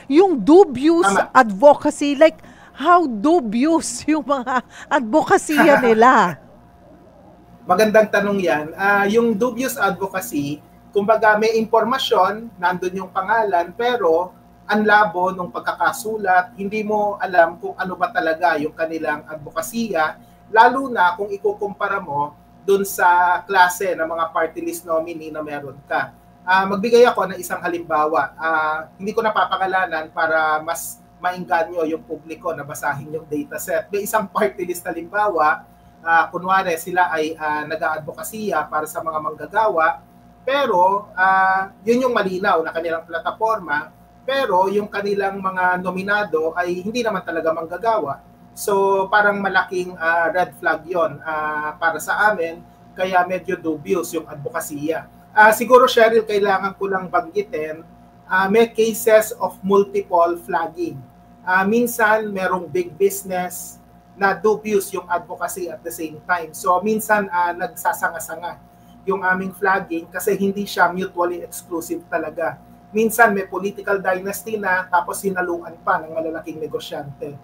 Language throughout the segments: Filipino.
Yung dubious Tama. advocacy, like, how dubious yung mga advokasya nila? Magandang tanong yan. Yung dubious advocacy, kumbaga may impormasyon, nandun yung pangalan, pero ang labo ng pagkakasulat, hindi mo alam kung ano ba talaga yung kanilang advokasya, lalo na kung ikukumpara mo dun sa klase ng mga party list nominee na meron ka. Magbigay ako ng isang halimbawa. Hindi ko napapangalanan para mas maingganyo yung publiko na basahin yung dataset. May isang party list halimbawa, kunwari sila ay nag-aadvokasya para sa mga manggagawa, pero yun yung malinaw na kanilang plataforma, pero yung kanilang mga nominado ay hindi naman talaga manggagawa. So parang malaking red flag yon para sa amin, kaya medyo dubious yung advokasya. Siguro, Cheryl, kailangan ko lang banggitin, may cases of multiple flagging. Minsan merong big business na dubious yung advocacy at the same time. So minsan nagsasanga-sanga yung aming flagging kasi hindi siya mutually exclusive talaga. Minsan may political dynasty na tapos sinaluan pa ng malalaking negosyante.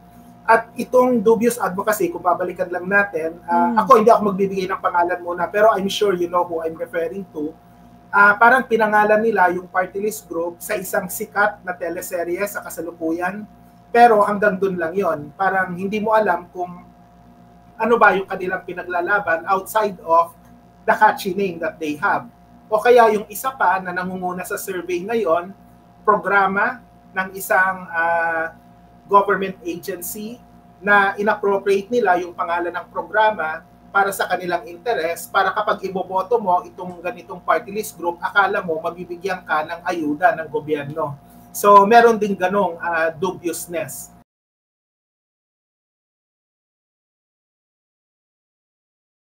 At itong dubious advocacy, kung babalikan lang natin, ako hindi ako magbibigay ng pangalan muna, pero I'm sure you know who I'm referring to. Parang pinangalan nila yung party list group sa isang sikat na teleserye sa kasalukuyan, pero hanggang dun lang yon. Parang hindi mo alam kung ano ba yung kanilang pinaglalaban outside of the catchy name that they have. O kaya yung isa pa na nangunguna sa survey ngayon, programa ng isang government agency na inappropriate nila yung pangalan ng programa para sa kanilang interest, para kapag iboboto mo itong ganitong party list group, akala mo mabibigyan ka ng ayuda ng gobyerno. So meron din ganong dubiousness.